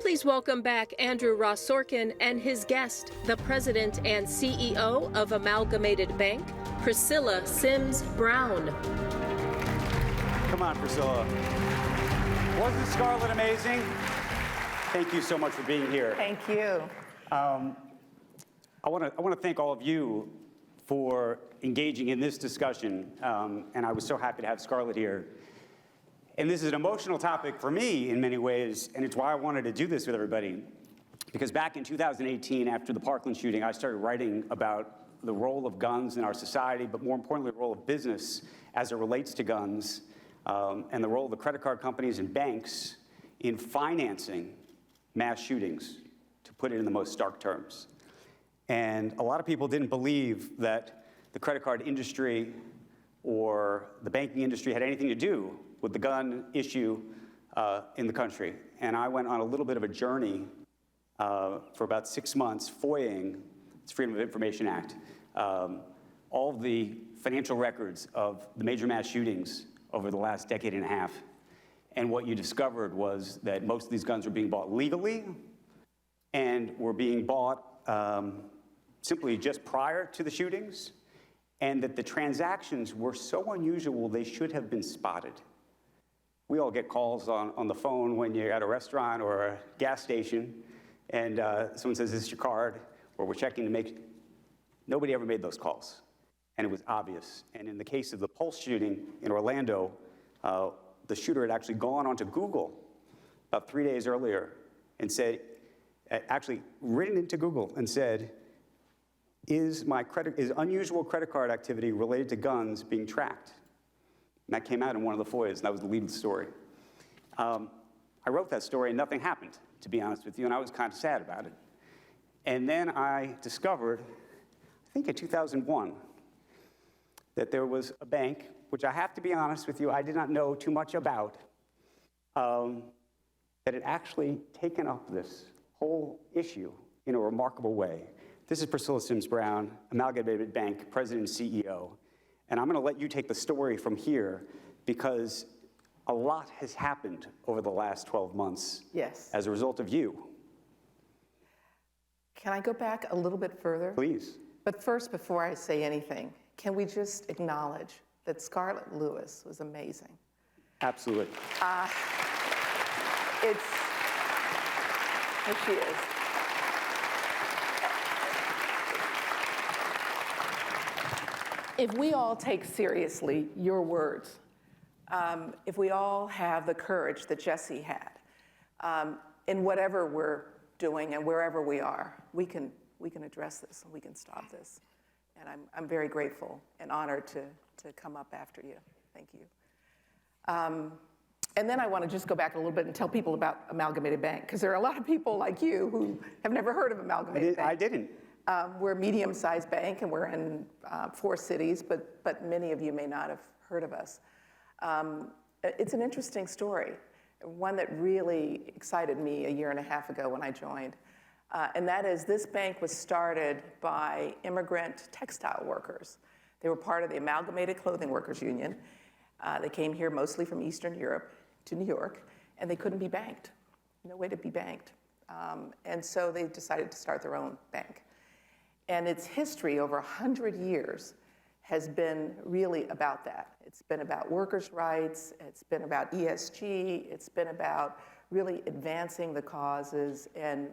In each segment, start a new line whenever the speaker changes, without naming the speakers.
Please welcome back Andrew Ross Sorkin and his guest, the president and CEO of Amalgamated Bank, Priscilla Sims Brown.
Come on, Priscilla. Wasn't Scarlett amazing? Thank you so much for being here.
Thank you.
I want to thank all of you for engaging in this discussion, and I was so happy to have Scarlett here. And this is an emotional topic for me in many ways, and it's why I wanted to do this with everybody. Because back in 2018, after the Parkland shooting, I started writing about the role of guns in our society, but more importantly, the role of business as it relates to guns, and the role of the credit card companies and banks in financing mass shootings, to put it in the most stark terms. And a lot of people didn't believe that the credit card industry or the banking industry had anything to do with the gun issue in the country. And I went on a little bit of a journey for about 6 months, FOIAing, it's Freedom of Information Act, all of the financial records of the major mass shootings over the last decade and a half. And what you discovered was that most of these guns were being bought legally and were being bought simply just prior to the shootings, and that the transactions were so unusual they should have been spotted. We all get calls on the phone when you're at a restaurant or a gas station, and someone says, "Is this your card?" or "We're checking to make..." Nobody ever made those calls, and it was obvious. And in the case of the Pulse shooting in Orlando, the shooter had actually gone onto Google about 3 days earlier and said, actually written into Google and said, is unusual credit card activity related to guns being tracked? And that came out in one of the FOIAs, and that was the lead of the story. I wrote that story, and nothing happened, to be honest with you, and I was kind of sad about it. And then I discovered, I think in 2001, that there was a bank, which I have to be honest with you, I did not know too much about, that had actually taken up this whole issue in a remarkable way. This is Priscilla Sims Brown, Amalgamated Bank President and CEO. And I'm going to let you take the story from here, because a lot has happened over the last 12 months.
Yes.
As a result of you.
Can I go back a little bit further?
Please.
But first, before I say anything, can we just acknowledge that Scarlett Lewis was amazing?
Absolutely.
Here she is. If we all take seriously your words, if we all have the courage that Jesse had, in whatever we're doing and wherever we are, we can address this and we can stop this. And I'm very grateful and honored to come up after you. Thank you. And then I want to just go back a little bit and tell people about Amalgamated Bank, because there are a lot of people like you who have never heard of Amalgamated Bank.
I didn't.
We're a medium-sized bank, and we're in 4 cities, but many of you may not have heard of us. It's an interesting story, one that really excited me a year and a half ago when I joined. And that is, this bank was started by immigrant textile workers. They were part of the Amalgamated Clothing Workers Union. They came here mostly from Eastern Europe to New York, and they couldn't be banked. No way to be banked. And so they decided to start their own bank. And its history over 100 years has been really about that. It's been about workers' rights, it's been about ESG, it's been about really advancing the causes and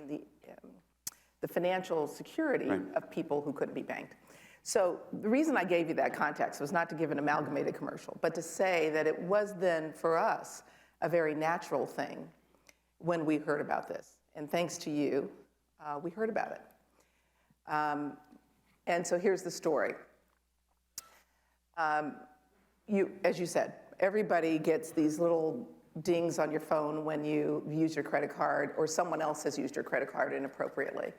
the financial security of people who couldn't be banked. So the reason I gave you that context was not to give an amalgamated commercial, but to say that it was then, for us, a very natural thing when we heard about this. And thanks to you, we heard about it. And so here's the story. As you said, everybody gets these little dings on your phone when you use your credit card or someone else has used your credit card inappropriately.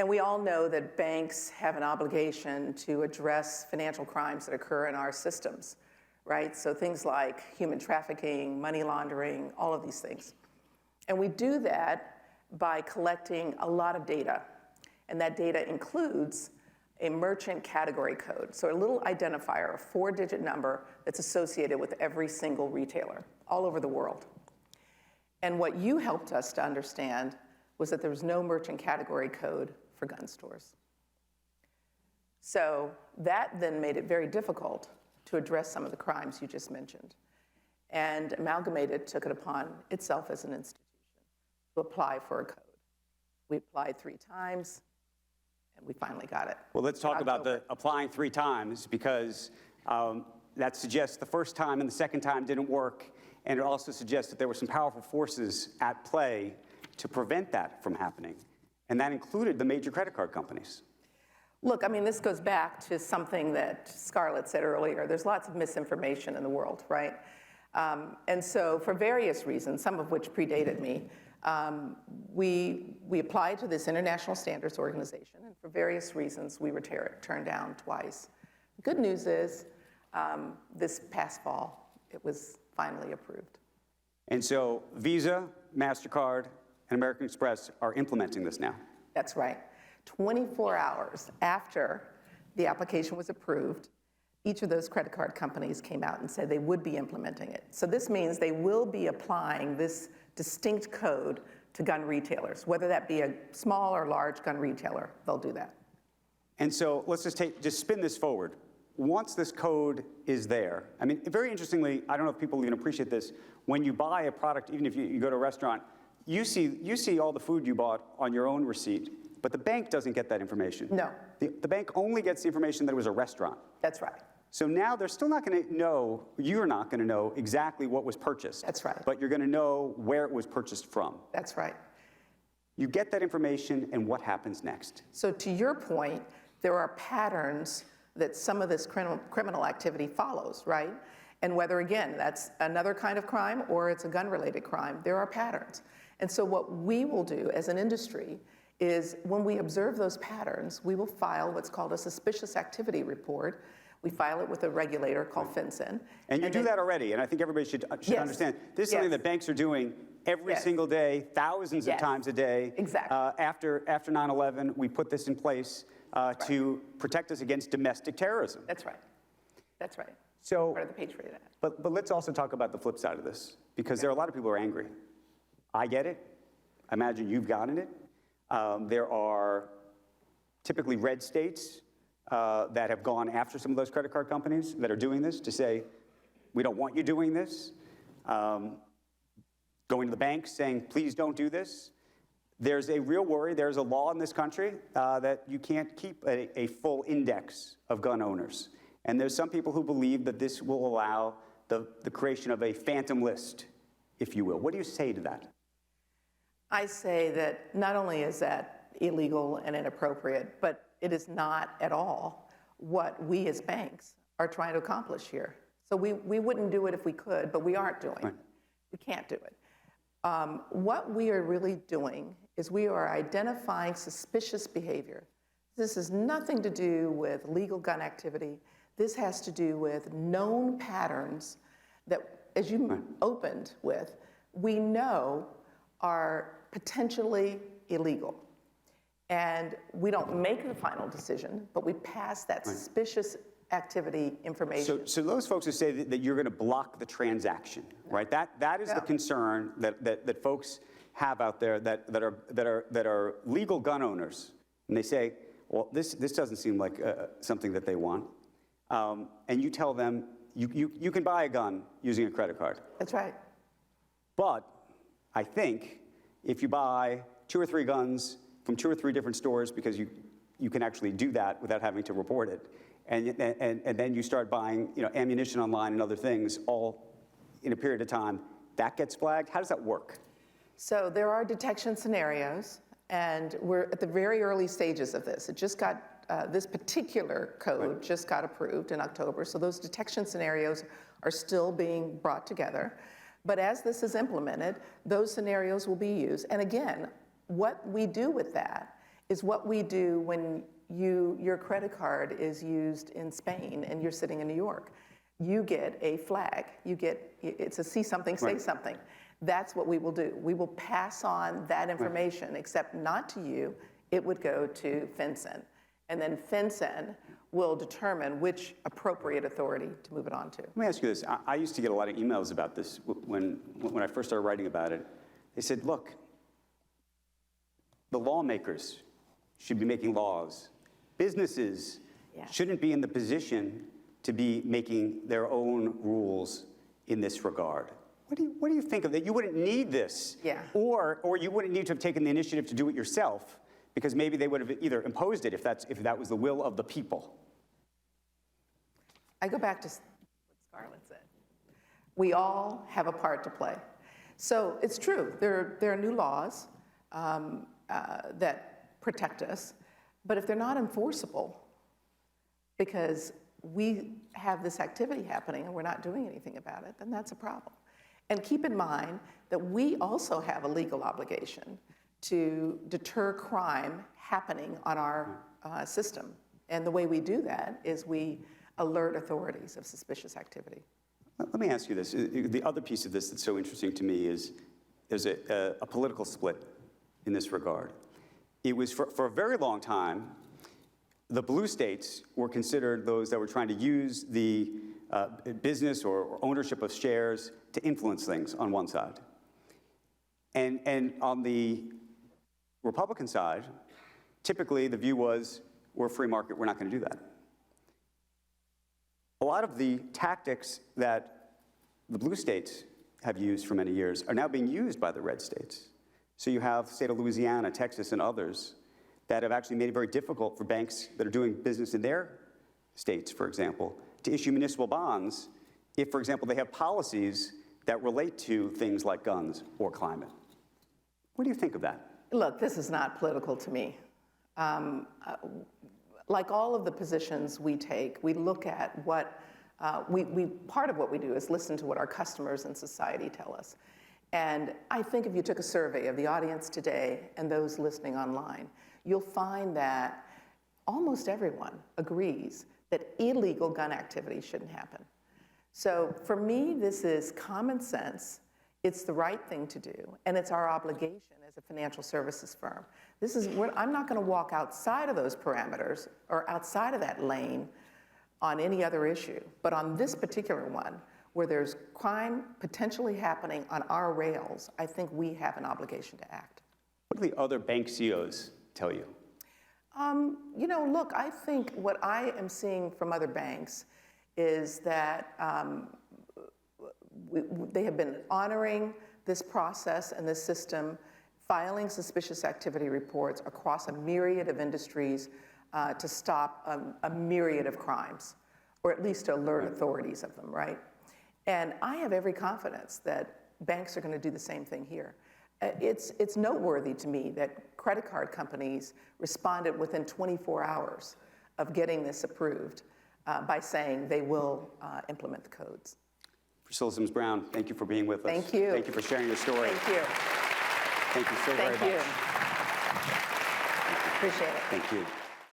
And we all know that banks have an obligation to address financial crimes that occur in our systems, right? So things like human trafficking, money laundering, all of these things. And we do that by collecting a lot of data. And that data includes a merchant category code. So a little identifier, a 4-digit number that's associated with every single retailer all over the world. And what you helped us to understand was that there was no merchant category code for gun stores. So that then made it very difficult to address some of the crimes you just mentioned. And Amalgamated took it upon itself as an institution to apply for a code. We applied 3 times, and we finally got it.
Well, let's talk about the applying 3 times, because that suggests the first time and the second time didn't work, and it also suggests that there were some powerful forces at play to prevent that from happening, and that included the major credit card companies.
Look, I mean, this goes back to something that Scarlett said earlier. There's lots of misinformation in the world, right? And so for various reasons, some of which predated me, we applied to this international standards organization, and for various reasons, we were turned down twice. The good news is, this past fall, it was finally approved.
And so Visa, MasterCard, and American Express are implementing this now.
That's right. 24 hours after the application was approved, each of those credit card companies came out and said they would be implementing it. So this means they will be applying this distinct code to gun retailers, whether that be a small or large gun retailer, they'll do that.
And so let's just spin this forward. Once this code is there, I mean, very interestingly, I don't know if people even appreciate this, when you buy a product, even if you go to a restaurant, you see all the food you bought on your own receipt, but the bank doesn't get that information.
No.
The bank only gets the information that it was a restaurant.
That's right.
So now they're still not going to know, you're not going to know exactly what was purchased.
That's right.
But you're going to know where it was purchased from.
That's right.
You get that information, and what happens next?
So to your point, there are patterns that some of this criminal activity follows, right? And whether, again, that's another kind of crime or it's a gun-related crime, there are patterns. And so what we will do as an industry is when we observe those patterns, we will file what's called a suspicious activity report. We file it with a regulator called FinCEN.
And you do that already, and I think everybody should
Yes.
understand. This is something that banks are doing every
Yes.
single day, thousands of
Yes.
times a day.
Exactly.
After 9/11, we put this in place to protect us against domestic terrorism.
That's right. That's right.
So,
Part of the Patriot Act.
but let's also talk about the flip side of this, because there are a lot of people who are angry. I get it. I imagine you've gotten it. There are typically red states that have gone after some of those credit card companies that are doing this to say, we don't want you doing this. Going to the banks saying, please don't do this. There's a real worry. There's a law in this country that you can't keep a full index of gun owners. And there's some people who believe that this will allow the creation of a phantom list, if you will. What do you say to that?
I say that not only is that illegal and inappropriate, but it is not at all what we as banks are trying to accomplish here. So we wouldn't do it if we could, but we aren't doing it. We can't do it. What we are really doing is we are identifying suspicious behavior. This has nothing to do with legal gun activity. This has to do with known patterns that, as you opened with, we know are potentially illegal. And we don't make the final decision, but we pass that suspicious activity information.
So those folks who say that you're going to block the transaction, right? That is the concern that folks have out there that are legal gun owners, and they say, well, this doesn't seem like something that they want, and you tell them you can buy a gun using a credit card.
That's right.
But I think if you buy 2 or 3 guns from 2 or 3 different stores, because you can actually do that without having to report it, and then you start buying ammunition online and other things all in a period of time, that gets flagged. How does that work?
So there are detection scenarios, and we're at the very early stages of this. It just got, this particular code just got approved in October, so those detection scenarios are still being brought together. But as this is implemented, those scenarios will be used. And again, what we do with that is what we do when your credit card is used in Spain and you're sitting in New York. You get a flag. It's a see something, say something. That's what we will do. We will pass on that information, except not to you. It would go to FinCEN. And then FinCEN will determine which appropriate authority to move it on to.
Let me ask you this. I used to get a lot of emails about this when I first started writing about it. They said, look, the lawmakers should be making laws. Businesses shouldn't be in the position to be making their own rules in this regard. What do you think of that? You wouldn't need this.
Yeah.
Or you wouldn't need to have taken the initiative to do it yourself, because maybe they would have either imposed it if that was the will of the people.
I go back to what Scarlett said. We all have a part to play. So it's true, there are new laws that protect us, but if they're not enforceable, because we have this activity happening and we're not doing anything about it, then that's a problem. And keep in mind that we also have a legal obligation to deter crime happening on our system. And the way we do that is we alert authorities of suspicious activity.
Let me ask you this. The other piece of this that's so interesting to me is there's a political split in this regard. It was for a very long time, the blue states were considered those that were trying to use the business or ownership of shares to influence things on one side. And on the Republican side, typically the view was, we're a free market, we're not going to do that. A lot of the tactics that the blue states have used for many years are now being used by the red states. So you have the state of Louisiana, Texas, and others that have actually made it very difficult for banks that are doing business in their states, for example, to issue municipal bonds if, for example, they have policies that relate to things like guns or climate. What do you think of that?
Look, this is not political to me. Like all of the positions we take, we look at what, part of what we do is listen to what our customers and society tell us. And I think if you took a survey of the audience today and those listening online, you'll find that almost everyone agrees that illegal gun activity shouldn't happen. So for me, this is common sense. It's the right thing to do, and it's our obligation as a financial services firm. I'm not going to walk outside of those parameters or outside of that lane on any other issue, but on this particular one, where there's crime potentially happening on our rails, I think we have an obligation to act.
What do the other bank CEOs tell you?
Look, I think what I am seeing from other banks is that they have been honoring this process and this system, filing suspicious activity reports across a myriad of industries to stop a myriad of crimes, or at least to alert authorities of them, right? And I have every confidence that banks are going to do the same thing here. It's noteworthy to me that credit card companies responded within 24 hours of getting this approved by saying they will implement the codes. Priscilla
Sims Brown, thank you for being with us.
Thank you.
Thank you for sharing your story.
Thank you.
Thank you so very much.
Thank you. Appreciate it.
Thank you.